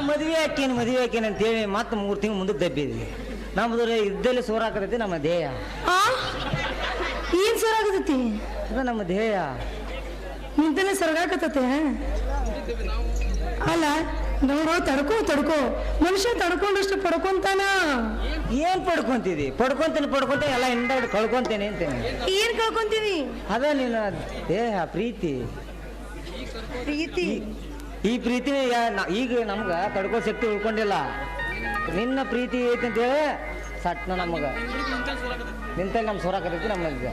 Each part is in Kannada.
ಮದುವೆ ಹಾಕೇನು ಅಂತೇಳಿ ಮತ್ತೆ 3 ತಿಂಗಳು ಮುಂದಕ್ಕೆ ದಬ್ಬಿದ್ವಿ. ನಮ್ದು ಇದ್ದಲ್ಲಿ ಸೋರಾಕತೈತಿ ನಮ್ಮ ಧ್ಯೇಯ. ಏನ್ ಸೊರಾಗತೈತಿ? ಅದ ನಮ್ಮ ಧ್ಯೇಯ. ನಿಂತಲ್ಲೇ ಸೊರಗಾಕತೈತೆ. ಅಲ್ಲ ನೋಡೋ, ತಡ್ಕೋ ಮನುಷ್ಯ ತಡ್ಕೊಂಡಷ್ಟು ಪಡ್ಕೊಂತಾನ. ಏನ್ ಪಡ್ಕೊಂತೀನಿ ಎಲ್ಲ ಹಿಂದೆ ಕಳ್ಕೊಂತೇನೆ ಅಂತೇನೆ. ಏನ್ ಕಳ್ಕೊಂತೀವಿ? ಅದ ನಿನ್ನ ದೇಹ ಪ್ರೀತಿ. ಈ ಪ್ರೀತಿನ ಈಗ ನಮ್ಗ ತಡ್ಕೋ ಶಕ್ತಿ ಉಳ್ಕೊಂಡಿಲ್ಲ. ನಿನ್ನ ಪ್ರೀತಿ ಐತಿ ಅಂತೇಳಿ ಸಟ್ನ ನಮಗ ನಿಂತಲ್ಲಿ ನಮ್ ಸೊರಾಕತೈತಿ. ನಮ್ಮಲ್ಲಿ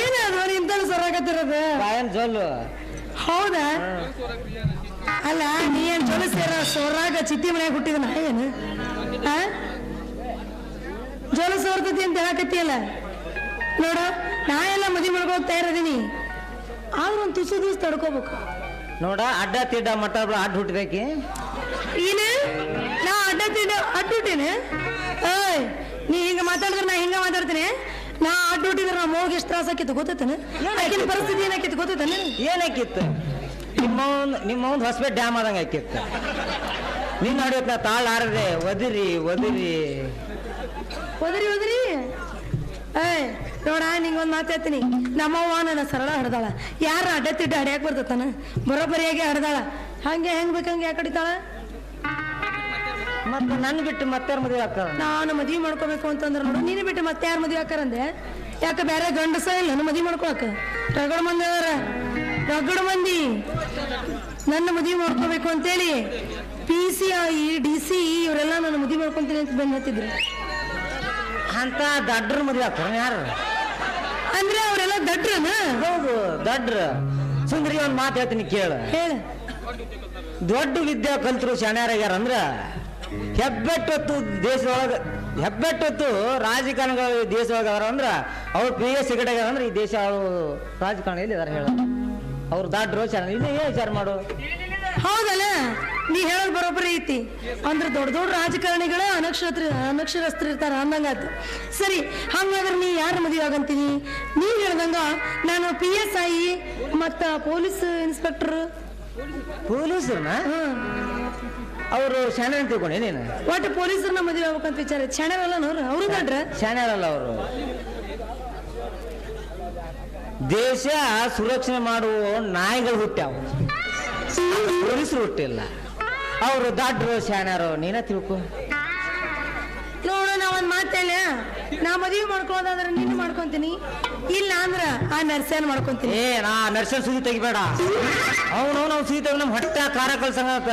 ಏನದು ನಿಂತಲ್ಲಿ ಸೊರಾಕತ್ತಿರೋದು? ಬಾಯನ್ ಜೊಲ್ಲು. ಹೌದಾ? ಅಲ್ಲ ನೀ ಏನ್ ಜೊಲು ಸೊರಾಗ ಚಿತ್ತಿ ಮನೆಯಾಗ ಹುಟ್ಟಿದ ನಾ ಏನು ಜೊಲು ಸೋರ್ತತಿ ಅಂತ ಹೇಳಕತ್ತಿಯಲ್ಲ. ನೋಡ, ನಾ ಎಲ್ಲ ಮದುವೆ ಮಾಡ್ಕೋಕ್ ತಯಾರದೀನಿ. ಆದ್ರೂ ಒಂದು ತುಸು ದಿವಸ ತಡ್ಕೋಬೇಕು. ನೋಡ, ಅಡ್ಡ ತಿಡ್ಡ ಮಟ್ಟ ಅಡ್ಡ ಹುಟ್ಟಿದಕ್ಕೆ ಏನ? ನಾ ಅಡ್ಡ ಹುಟ್ಟೇನೆ? ನೀ ಹಿಂಗ ಮಾತಾಡಿದ್ರೆ ನಾ ಹಿಂಗ ಮಾತಾಡ್ತೀನಿ. ನಾ ಅಡ್ಡ ಹುಟ್ಟಿದ್ರೆ ನಾ ಹೋಗಿ ಎಷ್ಟು ತ್ರಾಸ ಆಕಿತ್ತು ಗೊತ್ತೈತೇನೆ? ಆಕಿನ ಪರಿಸ್ಥಿತಿ ಏನಾಕಿತ್ತು ಗೊತ್ತೈತೇನೆ? ಏನಾಕಿತ್ತು? ನಿಮ್ಮ ಒಂದು ಹೊಸಪೇಟೆ ಡ್ಯಾಮ್ ಆದಂಗೆ ಹಾಕಿತ್ತು. ನೀನ್ ನೋಡಿತ್ ನಾ ತಾಳ ಆರದೆ ಒದಿರಿ ನೋಡ, ನಿಂಗೊಂದು ಮಾತಾಡ್ತೀನಿ. ನಮ್ಮವ್ವ ನನ್ನ ಸರಳ ಹಡ್ದಾಳ. ಯಾರ ಅಡ್ಡ ತಿಡ್ಡ ಹಡ್ಯಾಕ್ ಬರ್ತತಾನ? ಬರೋಬ್ಬರಿಯಾಗಿ ಹಡ್ದಾಳ. ಹಂಗೆ ಹೆಂಗ್ ಬೇಕಂಗೆ ಯಾಕೆ ಹಡಿತಾಳ? ಮತ್ತೆ ನನ್ನ ಬಿಟ್ಟು ಮತ್ತೆ ಮದುವೆ ಹಾಕ? ನಾನು ಮದ್ವಿ ಮಾಡ್ಕೋಬೇಕು ಅಂತಂದ್ರೆ ನೋಡು, ನೀನು ಬಿಟ್ಟು ಮತ್ತೆ ಯಾರು ಮದ್ವೆ ಹಾಕಾರಂದೆ? ಯಾಕೆ ಬೇರೆ ಗಂಡಸ ಇಲ್ಲ ಮದ್ವಿ ಮಾಡ್ಕೊಳಕ? ರಗಡ ಮಂದಿ ಅದಾರ, ರಗಡ ಮಂದಿ ನನ್ನ ಮದ್ವಿ ಮಾಡ್ಕೋಬೇಕು ಅಂತೇಳಿ PCI DC ಇವರೆಲ್ಲ ನನ್ನ ಮದ್ವಿ ಮಾಡ್ಕೊಂತೀನಿ ಅಂತ ಬಂದು ಹತ್ತಿದ್ರು. ಅಂತ ದಡ್ರ ಮದುವೆ ಹಾಕ್ತಾರ ಯಾರು? ಅಂದ್ರೆ ಅವರೆಲ್ಲ ದಡ್ರನ? ಹೌದು, ದಡ್ರ. ಸುಂದರಿ ಒಂದ್ ಮಾತು ಹೇಳ್ತೀನಿ ಕೇಳ. ಹೇಳ. ದೊಡ್ಡ ವಿದ್ಯಾ ಕಲ್ತರು ಶಾಣ್ಯಾರ್ಯಾರ ಅಂದ್ರ ಹೆಬ್ಬೆಟ್ಟೊತ್ತು ರಾಜಕಾರಣಿಗಳು ದೇಶದೊಳಗ ಅದಾರ ಅಂದ್ರ ಅವ್ರು PS ಸಿಗಟಾಗ್ಯಾರ ಅಂದ್ರೆ ಈ ದೇಶ ರಾಜಕಾರಣಿಯಲ್ಲಿ ಇದಾರ. ಹೇಳ, ಅವ್ರು ದಾಡ್ರು ಶಾಣ. ಇನ್ನೇ ಏನ್ ವಿಚಾರ ಮಾಡು. ಹೌದಲ್ಲ, ನೀ ಹೇಳೋದು ಬರೋಬ್ಬರಿ ಐತಿ. ಅಂದ್ರೆ ದೊಡ್ಡ ರಾಜಕಾರಣಿಗಳ ಅನಕ್ಷರಸ್ಥರು ಇರ್ತಾರ ಅಂದಂಗಾತು. ಸರಿ, ಹಂಗಾದ್ರೆ ನೀ ಯಾರು ಮದುವೆ ಆಗಂತೀನಿ? ನೀವ್ ಹೇಳ್ದಂಗ ನಾನು PSI ಮತ್ತ ಪೊಲೀಸ್ ಇನ್ಸ್ಪೆಕ್ಟರ್. ಪೊಲೀಸರ್ನ ಅವರು ಶಾಣ ಅಂತ ತಿಳ್ಕೊಂಡೆ ನೀನು? ಒಟ್ಟು ಪೊಲೀಸರನ್ನ ಮದುವೆ ಆಗ್ಬೇಕಂತ ವಿಚಾರ. ಶಾಣ್ಯರಲ್ಲ ಅವರು ದಡ್ರ? ಶಾಣ್ಯರಲ್ಲ ಅವರು. ದೇಶ ಸುರಕ್ಷಣೆ ಮಾಡುವ ನಾಯಿಗಳು ಹುಟ್ಟ್ಯಾವ, ಪೊಲೀಸರು ಹುಟ್ಟಿಲ್ಲ. ಅವರು ದಾಡ್ರು ಶಾಣ್ಯಾರು, ನೀನ ತಿಳ್ಕೊ. ನೋಡು, ನಾ ಒಂದ್ ಮಾತೇಳ, ನಾ ಮದುವೆ ಮಾಡ್ಕೊಳ್ಳೋದಾದ್ರೆ ನೀನು ಮಾಡ್ಕೊಂತೀನಿ, ಇಲ್ಲ ಅಂದ್ರ ಆ ನರ್ಸನ್ ಮಾಡ್ಕೊಂತೀನಿ. ನಾ ನರ್ಸನ್ ಸುದ್ದಿ ತೆಗಿಬೇಡ. ಅವ್ನು ಸುದ್ದಿ ತೆಗಿ ನಮ್ ಹೊಟ್ಟೆ ಕಾರ ಕಳ್ಸಂಗತ್ತ.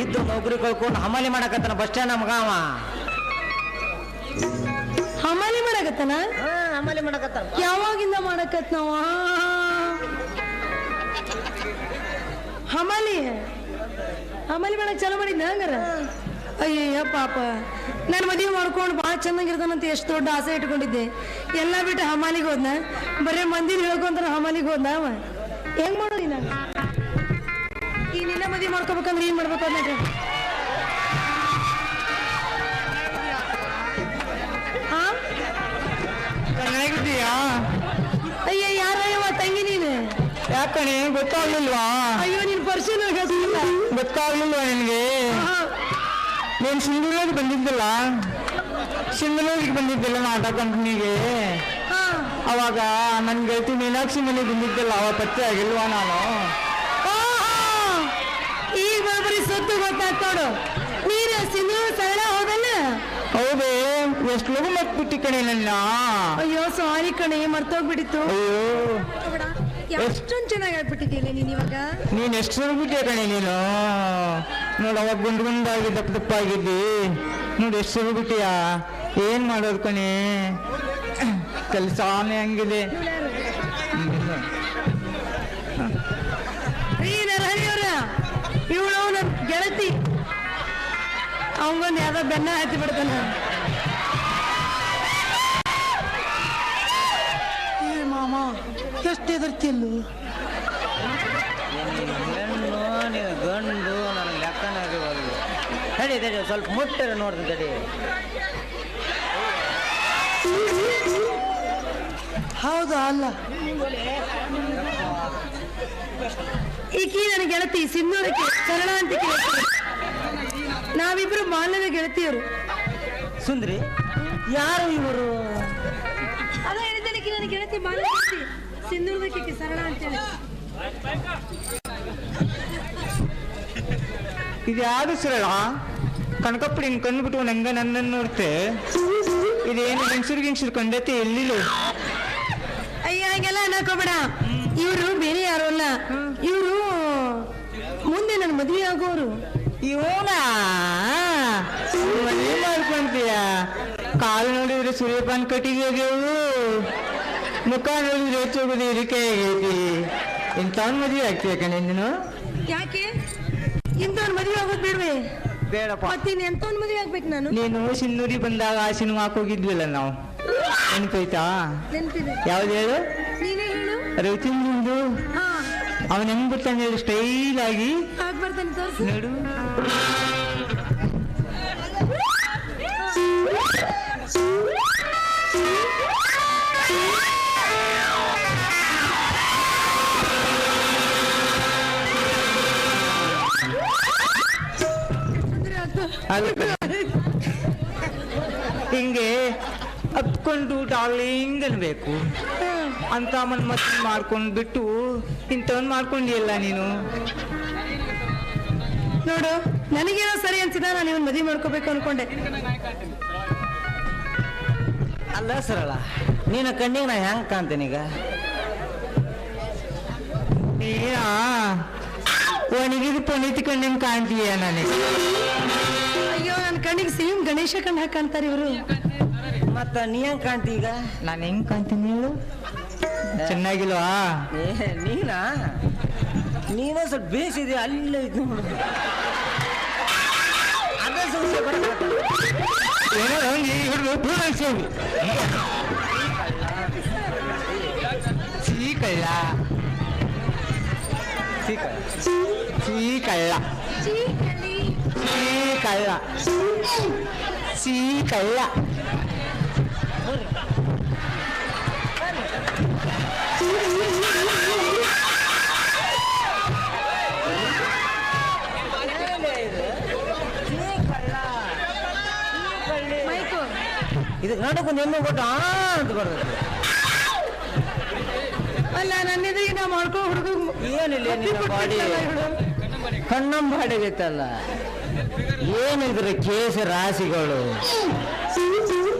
ಇದ್ದು ನೌಕರಿ ಕಳ್ಕೊಂಡು ಹಮಾಲಿ ಮಾಡಕತ್ತಾನ ಬಸ್ ಸ್ಟ್ಯಾಂಡ್ ನಮ್ಗ. ಹಮಾಲಿ ಮಾಡಕತ್ತಾನ? ಹಮಾಲಿ ಮಾಡಕತ್ತಾನ. ಯಾವಾಗಿಂದ ಮಾಡಕತ್ ನಾವ ಹಮಾಲಿ ಮಾಡಕ್ ಚಾಲು ಮಾಡಿದ್ನ ಹಂಗಾರ? ಅಯ್ಯಯ್ಯ ಪಾಪ, ನಾನು ಮದುವೆ ಮಾಡ್ಕೊಂಡು ಭಾಳ ಚೆನ್ನಾಗಿರ್ತಾನಂತ ಎಷ್ಟು ದೊಡ್ಡ ಆಸೆ ಇಟ್ಕೊಂಡಿದ್ದೆ. ಎಲ್ಲ ಬಿಟ್ಟು ಹಮಾಲಿಗೆ ಹೋದ್ನ. ಬರೇ ಮಂದಿನ ಹೇಳ್ಕೊಂತಾರ ಹಮಾಲಿಗೆ ಹೋದ್ನ. ಅವ ಹೆಂಗ್ ಮಾಡೋದಿ? ನಾನು ಈಗ ನಿನ್ನ ಮದುವೆ ಮಾಡ್ಕೋಬೇಕಂದ್ರೆ ಏನ್ ಮಾಡ್ಬೇಕು ಅನ್ನ ಅಯ್ಯ, ಯಾರಯ್ಯವ ತಂಗಿ ನೀನು? ಯಾಕಣೆ ಗೊತ್ತಾಗ್ಲಿಲ್ವಾ? ಅಯ್ಯೋ, ನೀನ್ ಪರಿಶೀಲ ಗೊತ್ತಾಗ್ಲಿಲ್ವಾ ನಿನ್ಗೆ? ನೀನ್ ಸಿಂಧೂರಿಗೆ ಬಂದಿದ್ದಿಲ್ಲ ನಾಟಕ ಕಂಪ್ನಿಗೆ. ಅವಾಗ ನನ್ ಗೆಳತಿ ಮೀನಾಕ್ಷಿ ಮನೆಗೆ ಬಂದಿದ್ದಿಲ್ಲ, ಅವ ಪತ್ತೆ ಆಗಿಲ್ವಾ ನಾನು? ಈಗ ಬರೀ ಸೊತ್ತು ಗೊತ್ತಾಗ್ತಾಡು. ನೀನು ಸಿಂಧೂರು ಸರಳ ಹೋದಲ್ಲ? ಹೌದೇ, ಎಷ್ಟು ಲಗು ಮರ್ತ್ಬಿಟ್ಟಿ ಕಣೆ ನನ್ನ. ಅಯ್ಯೋ ಸಾರಿ ಕಣೆ, ಮರ್ತೋಗ್ಬಿಟ್ಟಿತ್ತು. ಅಯ್ಯೋ, ಎಷ್ಟೊಂದು ಚೆನ್ನಾಗಿ ಆಗ್ಬಿಟ್ಟಿದ್ದೀಯ ನೀನ್ ಇವಾಗ. ನೀನ್ ಎಷ್ಟು ಬಿಟ್ಟೆ ಕಣೆ ನೀನು. ನೋಡು, ಅವಾಗ ಗುಂಡಾಗಿ ದಪ್ಪಾಗಿದ್ದಿ, ನೋಡಿ ಎಷ್ಟು ಬಿಟ್ಟಿಯಾ. ಏನ್ ಮಾಡೋದು ಕಣೆ, ಕೆಲಸಾನೇ ಹಂಗಿದೆ. ಇವಳು ನನ್ ಗೆಳತಿ, ಅವಂಗೊಂದು ಯಾವ್ದೋ ಬೆನ್ನ ಹತ್ತಿ ಬಿಡ್ತಾನ. ಮಾಮ ಎಷ್ಟು ಎದರ್ತಿಯಲ್ಲು? ಗಂಡು ನನಗೆ ಲೆಕ್ಕನ ತಡಿ ಸ್ವಲ್ಪ ಮುಟ್ಟೆ ನೋಡ್ತೀನಿ ತಡಿ. ಹೌದಾ? ಅಲ್ಲ, ಈಕಿ ನನ್ನ ಗೆಳತಿ ಸಿಂಧೂರಕ್ಕೆ ಸರಳ ಅಂತ ಬಾಲ್ಯದ ಗೆಳತಿಯರು. ಸುಂದ್ರಿ, ಯಾರು ಇವರು? ಅದ ಹೇಳಿದ್ದೇನೆ, ನನ್ನ ಗೆಳತಿ ಬಾಲ್ಯ ಗೆಳತಿ ಸಿಂಧೂರದಕ್ಕೆ ಸರಳ ಅಂತೇಳಿ. ಇದು ಯಾವುದು ಸರಳ? ಕನಕಪ್ಪಡಿ ಹಿಂಗೆ ಕಂಡುಬಿಟ್ಟು ನಂಗೆ ನನ್ನನ್ನು ನೋಡ್ತೆ. ಇದೇನು ಹೆಂಗಸರು ಕಂಡೈತೆ ಎಲ್ಲಿಲ್ಲ. ಅಯ್ಯ ಹಂಗೆಲ್ಲ ಅನ್ನಕೋಬೇಡ. ಇವರು ಬೇರೆ ಯಾರು ಅಲ್ಲ, ಇವರು ಮುಂದೆ ನನ್ನ ಮದುವೆ ಆಗೋರು. ಇವನ ಮದುವೆ ಮಾಡ್ಕೊಂತೀಯ? ಕಾಲು ನೋಡಿದ್ರೆ ಸೂರ್ಯಪಾನ ಕಟ್ಟಿಗೆ ಆಗ್ಯವು, ಮುಖ ನೋಡಿದ್ರೆ ಹೆಚ್ಚೋಗೋದು ಇರಿಕೆ ಆಗೈತಿ. ಇಂಥವ್ನ ಮದುವೆ ಆಗ್ತೀಯ ಕಣೆ ನೀನು? ಯಾಕೆ ಇಂಥವ್ನ ಮದುವೆ ಆಗೋದು ಬೇಡವೆ? ಬೇಡಪ್ಪ. ಮತ್ತಿನ್ ಎಂತವ್ನ ಮದುವೆ ಆಗ್ಬೇಕು ನಾನು? ನೀನು ಸಿನ್ನೂರಿ ಬಂದಾಗ ಆ ಸಿನಿಮಾಕ್ ಹೋಗಿದ್ವಿಲ್ಲ ನಾವು, ನೆನಪೈತಾ? ನೆನಪಿದೆ. ಯಾವ್ದು ಹೇಳು? ನೀನೇ ಹೇಳು. ರವಿಚಂದ್ರಂದು. ಹಾ, ಅವನ್ ಹೆಂಗ್ ಬರ್ತಾನೆ ಸ್ಟೈಲ್ ಆಗಿ ಆಗ್ ಬರ್ತಾನೆ, ತೋರ್ಸು. ನೋಡು. ಹಿಂಗೆ ಹತ್ಕೊಂಡು ಡಾರ್ಲಿಂಗ್ ಅನ್ಬೇಕು ಅಂತ ಮನ್ಮತ್ ಮಾಡ್ಕೊಂಡ್ ಬಿಟ್ಟು ಇಂಥವನ್ ಮಾಡ್ಕೊಂಡಿಯಲ್ಲ ನೀನು. ನೋಡು, ನನಗೇನೋ ಸರಿ ಅನ್ಸಿದ, ನಾನು ಇವನ್ ಮದುವೆ ಮಾಡ್ಕೋಬೇಕು ಅನ್ಕೊಂಡೆ. ಅಲ್ಲ ಸರಳ, ನೀನ ಕಣ್ಣಿಗೆ ನಾ ಹೆಂಗ್ ಕಾಣ್ತೇನೀಗ? ಏನ ಒಣಗಿದ ಪುನೀತಿ ಕಣ್ಣಿಂಗ್ ಕಾಣ್ತೀಯ ನನಗೆ? ಅಯ್ಯೋ, ನನ್ನ ಕಣ್ಣಿಗೆ ಸೇಮ್ ಗಣೇಶ ಕಣ್ಣು ಹಾಕಿ ಕಾಣ್ತಾರೆ ಇವರು. ಮತ್ತ ನೀ ಹೆಂಗ್ ಕಾಣ್ತಿ ಈಗ? ನಾನು ಹೆಂಗ್ ಕಾಣ್ತೀನಿ ಹೇಳು? ಚೆನ್ನಾಗಿಲ್ವಾ? ನೀನಾ? ನೀನ ಸ್ವಲ್ಪ ಬೇಸಿದೆ, ಅಲ್ಲ ಇದು ನೋಡು. ಅದೇ ಸಮಸ್ಯೆ ಬರ್ತದೆ. ಏನೋ ಸೀಕಳ್ಳ ಸೀಕಳ್ಳ ಸೀಕಳ್ಳ ಸೀಕಳ್ಳ. ಇದಕ್ಕೆ ನಾಟಕ್ಕೊಂದು ಎಮ್ಮೆ ಕೊಟ್ಟು ಅಂತ ಬರ್ತದೆ. ಅಲ್ಲ, ನನ್ನ ಎದುರಿಗೆ ನಾ ಮಾಡ್ಕೊ ಹುಡುಗ ಏನಿಲ್ಲ, ನಿನ್ನ ಬಾಡಿ ಕಣ್ಣಂಬಾಡಿಗೈತಲ್ಲ. ಏನಿದ್ರೆ ಕೇಸ ರಾಶಿಗಳು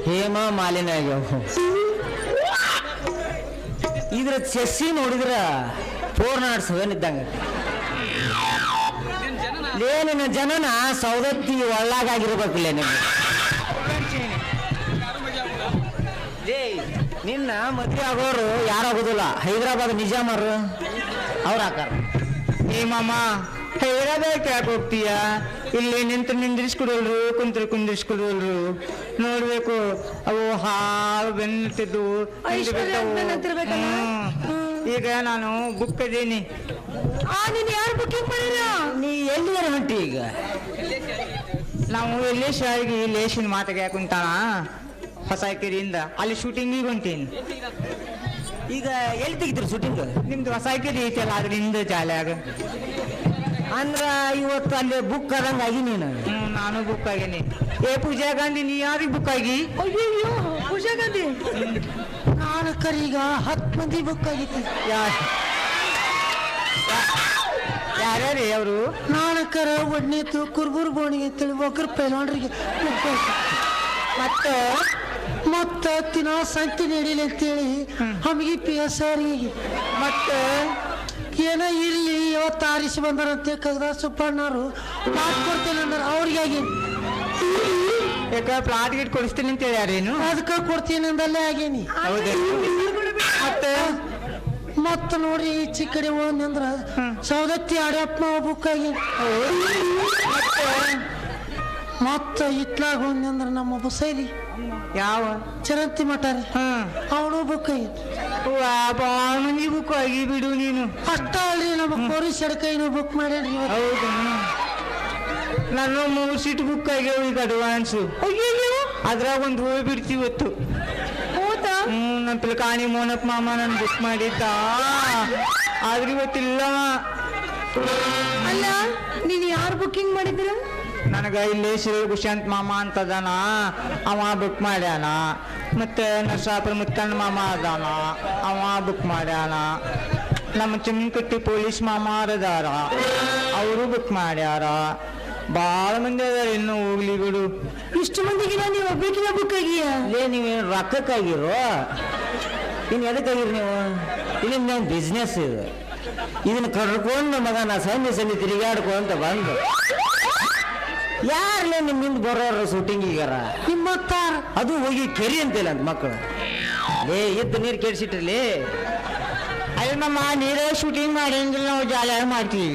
ಹೇಮ ಮಾಲಿನ್ಯ ಆಗ್ಯಾವ. ಇದ್ರ ಚೆಸ್ಸಿ ನೋಡಿದ್ರ 407 ಇದ್ದಂಗ. ಏನಿನ ಜನನ ಸೌದತ್ತಿ ಒಳ್ಳಾಗಿರ್ಬೇಕಿಲ್ಲ ನಿಮ್ಗೆ. ನಿನ್ನ ಮದುವೆ ಆಗೋರು ಯಾರಾಗೋದಿಲ್ಲ, ಹೈದರಾಬಾದ್ ನಿಜಾಮರು ಅವ್ರು ಹಾಕಾರ. ಏ ಮಾಮ, ಹೈದರಾಬಾದ್ ಯಾಕೆ ಹೋಗ್ತೀಯ? ಇಲ್ಲಿ ನಿಂದ್ರಿಸ್ಕೊಡೋಲ್ರು, ಕುಂದ್ರಿಸ್ಕೊಡೋಲ್ರು. ನೋಡ್ಬೇಕು, ಅವು ಹಾವು ಬೆನ್ನಿಟ್ಟಿದ್ದು. ಈಗ ನಾನು ಬುಕ್ ಇದೀನಿ. ನೀನು ಯಾರು ಬುಕ್ಕಿಂಗ್ ಮಾಡಿರ? ನೀ ಎಲ್ಲಿ ಹೊಂಟಿ ಈಗ? ನಾವು ಲೇಶ್ ಆಗಿ ಲೇಶಿನ ಮಾತಿಗೆ ಕುಂತಾನ ಹೊಸ ಕೆರೆಯಿಂದ ಅಲ್ಲಿ ಶೂಟಿಂಗಿಗೆ ಹೊಂಟೀನಿ. ಈಗ ಎಲ್ಲಿ ತೆಗಿತೀರಿ ಶೂಟಿಂಗ್? ನಿಮ್ದು ಹೊಸ ಕೆರೆ ಐತಲ್ಲ, ಅದರಿಂದ ಜಾಲಿಯಾಗ. ಅಂದ್ರ ಇವತ್ತು ಅಲ್ಲಿ ಬುಕ್ ಆದಂಗ ಆಗಿ ನೀನು. ನಾನು ಬುಕ್ ಆಗೀನಿ. ಏ ಪೂಜಾ ಗಾಂಧಿ, ನೀ ಯಾರಿಗೆ ಬುಕ್ ಆಗಿ? ಅಯ್ಯೋ, ಪೂಜಾ ಗಾಂಧಿ, ನಾನು ಕರೀಗ 10 ಮಂದಿ ಬುಕ್ ಆಗಿತ್ತು. ಯಾರ್ಯಾರೇ ಅವರು? ನಾನಕರ ಒಡ್ನೇತು ಕುರ್ಬೂರ್ ಬೋಣಿಗೆ ಅಂತೇಳಿ ಒಕ್ಕರ್ ಪೈಲಾಂಡ್ರಿಗೆ ಮತ್ತ ತಿನ್ನ ಸಂತಿ ನಡೀಲಿ ಅಂತೇಳಿ ನಮಗೆ PSR ಮತ್ತೆ ಏನೋ ಇಲ್ಲಿ ಇವತ್ತು ಆರಿಸಿ ಬಂದಾರಂತೆ ಕಗ್ದ ಸುಪ್ಪಣ್ಣವರು ಮಾತು ಕೊಡ್ತೇನೆ ಅಂದ್ರೆ ಅವ್ರಿಗೆ ಯಾಕ ಪ್ಲಾಟ್ ಗಿಟ್ ಕೊಡಿಸ್ತೀನಿ ಅಂತ ಹೇಳಿ ಯಾರೇನು? ಅದಕ್ಕೆ ಕೊಡ್ತೀನಿ ಅಂದಲ್ಲೇ ಆಗೇನಿ. ಮತ್ತ ನೋಡ್ರಿ ಈಚೆ ಕಡೆ ಹೋದಂದ್ರ ಸೌದತ್ತಿ ಆಡ್ಯಪ್ಪ ಬುಕ್ ಆಗಿ. ಮತ್ತ ಇತ್ಲಾಗ ಹೋದಂದ್ರ ನಮ್ಮ ಬಸೈಲಿ ಯಾವ ಚರಂತಿ ಮಠ ರೀ, ಅವನು ಬುಕ್ ಆಗಿ. ಮಂದಿ ಬುಕ್ ಆಗಿ ಬಿಡು ನೀನು. ಅಷ್ಟ ಅಲ್ರಿ, ನಮ್ಮ ಪೊಲೀಸ್ ಎಡಕೈನು ಬುಕ್ ಮಾಡ್ಯಾಡ್ರಿ. ಹೌದು, ನಾನು 3 ಸೀಟ್ ಬುಕ್ ಆಗ್ಯಾವ ಈಗ ಅಡ್ವಾನ್ಸು. ಅದ್ರಾಗ ಒಂದು ಹೋಗಿ ಬಿಡ್ತೀವಿ ಇವತ್ತು. ಹೌದಾ? ನನ್ನ ಪಿಲ್ಕಾಣಿ ಮೋನಪ್ಪ ಮಾಮ ನಾನು ಬುಕ್ ಮಾಡಿದ್ದ, ಆದ್ರೆ ಇವತ್ತಿಲ್ಲ. ಅಲ್ಲ, ನೀನು ಯಾರು ಬುಕ್ಕಿಂಗ್ ಮಾಡಿದ್ರ? ನನಗೆ ಇಲ್ಲಿ ಶ್ರೀ ಗುಶಾಂತ್ ಮಾಮ ಅಂತದಾನ, ಅವ ಬುಕ್ ಮಾಡ್ಯಾನ. ಮತ್ತೆ ನರಸಾಪುರ ಮುತ್ತಣ್ಣ ಮಾಮ ಅದಾನ, ಅವ ಬುಕ್ ಮಾಡ್ಯಾನ. ನಮ್ಮ ಚಿಮ್ಮಕಟ್ಟಿ ಪೊಲೀಸ್ ಮಾಮ ಅದಾರ, ಅವರು ಬುಕ್ ಮಾಡ್ಯಾರ. ಭಾಳ ಮಂದಿ ಅದಾರ ಇನ್ನು ಹೋಗ್ಲಿ ಬಿಡು. ಇಷ್ಟು ಮಂದಿಗಿನ ನೀವು ಒಬ್ಬಕಿನ ಬುಕ್ ಆಗಿಯಾ? ಲೇ ನೀವೇನು ರೊಕ್ಕಕ್ಕಾಗಿರೋ ಇನ್ನು ಎದಕ್ಕಾಗಿರಿ ನೀವು? ಇಲ್ಲಿ ನಾವು ಬಿಸ್ನೆಸ್ ಇದು, ಇದನ್ನ ಕರ್ಕೊಂಡು ಮಗ ನಾ ಸಂಧಿ ತಿರುಗಾಡ್ಕೊಂತ ಬಂದು ಯಾರಲ್ಲೇ ನಿಮ್ಮಿಂದ ಬರೋರು ಶೂಟಿಂಗಿಗಾರ ನಿಮ್ಮ ಅಕ್ಕಾರ ಅದು ಹೋಗಿ ಕೆರಿ ಅಂತಿಲ್ಲ ಅಂತ ಮಕ್ಕಳು. ಲೇ ಇದ್ದು ನೀರು ಕೆಡಿಸಿಟ್ರಲ್ಲಿ. ಅಯ್ಯ ನಮ್ಮ ನೀರೇ ಶೂಟಿಂಗ್ ಮಾಡಿದ್ರೆ ನಾವು ಜಾಲ ಮಾಡ್ತೀವಿ.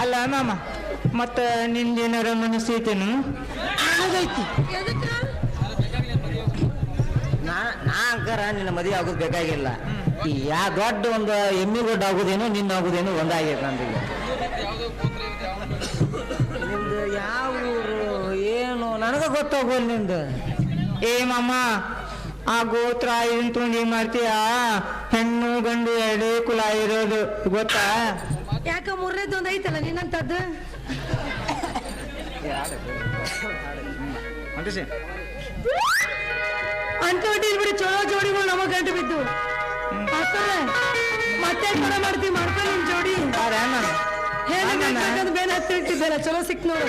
ಅಲ್ಲ ಮಾಮ, ಮತ್ತೆ ನಿಂದೇನಾರ ಮನಸ್ಸೈತೇನು? ನನಗೈತಿ. ನಾ ಅಂಕರ ನಿನ್ನ ಮದುವೆ ಆಗೋದು ಬೇಕಾಗಿಲ್ಲ. ಈ ದೊಡ್ಡ ಒಂದು ಎಮ್ಮಿ ಗೊಡ್ಡ ಆಗೋದೇನೋ ನಿನ್ನ ಆಗೋದೇನೋ ಒಂದಾಗೈತೆ ನಂದಿಗೆ. ನಿಂದು ಯಾವ ಊರು ಏನು ನನಗ ಗೊತ್ತಾಗೋಲ್ಲ ನಿಂದು. ಏ ಮಾಮ, ಆ ಗೋತ್ರ ಇದನ್ ತುಂಬ ಏನ್ ಮಾಡ್ತೀಯ? ಹೆಣ್ಣು ಗಂಡು ಎರಡೇ ಕುಲ ಇರೋದು ಗೊತ್ತಾ? ಯಾಕ ಮೂರನೇದು ಒಂದು ಐತಲ್ಲ ನಿನ್ನಂತದ್ದು? ಅಂತ ಬಿಡಿ ಚಲೋ ಜೋಡಿಗಳು ನಮಗ್ ಗಂಟು ಬಿದ್ದು ಮತ್ತೆ ಕೂಡ ಮಾಡ್ತೀವಿ. ಮಾಡ್ಕೊಂಡು ನಿಮ್ ಜೋಡಿ ಹೇಳಿ ಬೇರೆ ಹತ್ತಿ ಇಟ್ಟಿದ್ದಲ್ಲ, ಚಲೋ ಸಿಕ್ ನೋಡು.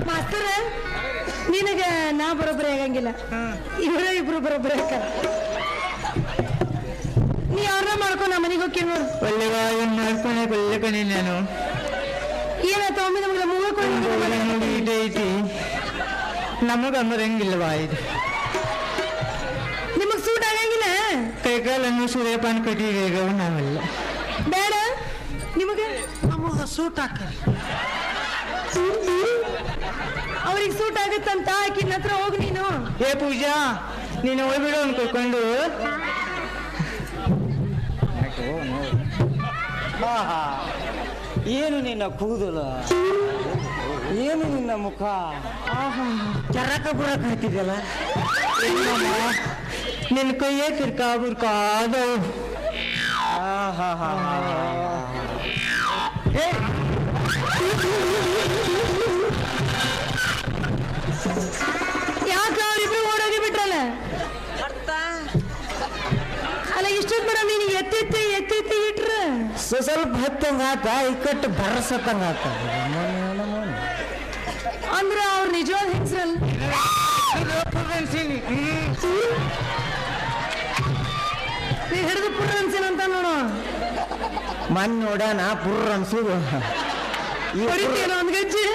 ಮಾಸ್ತರ ನಿನಗ ನಾ ಬರೋಬ್ಬರಿ ಆಗಂಗಿಲ್ಲ, ಇವರೇ ಇಬ್ರು ಬರೋಬ್ಬರಿ ಹಾಕ. ನೀ ಅವ್ರನ್ನ ಮಾಡ್ಕೊ, ನಾ ಮನೆಗೆ ಹೋಗಿ ನೋಡು. ಒಳ್ಳೆ ಕಣಿ ನಾನು ಏನಾಯ್ತು ಒಮ್ಮೆ ನಮ್ಗೆ ಮೂಗ ಐತಿ, ನಮಗ ಅಂಬರಂಗಿಲ್ಲವಾ ಇದು? ನಿಮಗ್ ಸೂಟ್ ಆಗಂಗಿಲ್ಲ? ಕೈಕಾಲನ್ನು ಸೂರ್ಯಪಾನ ಕಟ್ಟಿಗೆ ನಾವೆಲ್ಲ ಬೇಡ ನಿಮಗೆ. ನಮಗ ಸೂಟ್ ಹಾಕರಿ. ಅವ್ರಿಗೆ ಸೂಟ್ ಆಗುತ್ತಂತ ಆಕಿನ ಹತ್ರ ಹೋಗಿ ನೀನು. ಏ ಪೂಜಾ, ನೀನು ಹೋಗ್ಬಿಡು ಅನ್ಕೊಳ್ಕೊಂಡು. ಆಹಾ, ಏನು ನಿನ್ನ ಕೂದಲ, ಏನು ನಿನ್ನ ಮುಖ, ಆಹಾ ಚರಕ ಬುರಕ ಹಾಕಿದೆಯಲ್ಲ. ನಿನ್ನ ಕೈಯೇ ಕಿರ್ಕಾ ಬುರ್ಕಾದವು. ಯಾಕ ಅವ್ರಿಬ್ರು ಓಡೋಗಿ ಬಿಟ್ರಲ್ಲ? ಅಲ್ಲ ಇಷ್ಟೊತ್ತು ಮೇಡಮ್ ನೀನು ಎತ್ತಿ ಇಟ್ರ ಸ್ವಲ್ಪ ಹತ್ತಂಗಾತ ಇಕ್ಕಟ್ಟು ಬರಸತ್ತಂಗಾತ. ಅಂದ್ರ ಅವ್ರ ನಿಜವಾದ ಹೆಸರಲ್ಲ. ನೀ ಹಿಡಿದು ಪುಟ್ಟ ಅನ್ಸಿನಂತ ನೋಡು. ಮನ್ ನೋಡ್ಯಾನ ಪುರ್ರ ಅನ್ಸುದು. ಹೊಡಿತೀನೋ ಒಂದ್ ಗಜ್ಜಿ.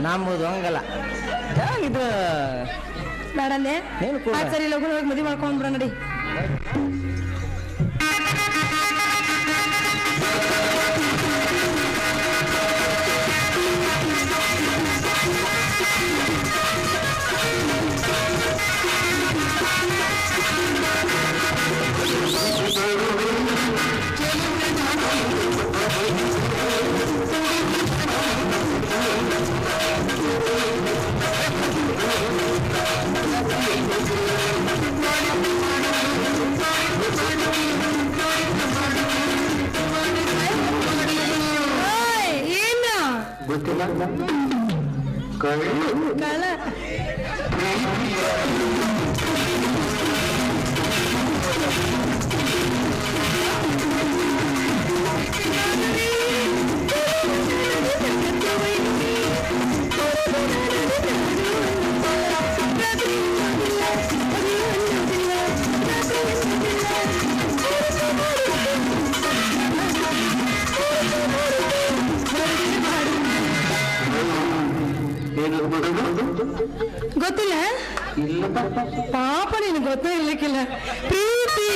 ನಂಬುದು ಹಂಗಲ್ಲ. ಇದು ಬೇಡಲ್ಲೇ ಏನು ಕೂಡ? ಸರಿ ಲಗು ಹೋಗಿ ಮದುವೆ ಮಾಡ್ಕೊಂಡ್ಬಿಡ ನಡಿ. ಕಳ ಗೊತ್ತಿಲ್ಲ ಪಾಪ ನೀನು ಗೊತ್ತೇ ಇರ್ಲಿಕ್ಕಿಲ್ಲ ಪ್ರೀತಿ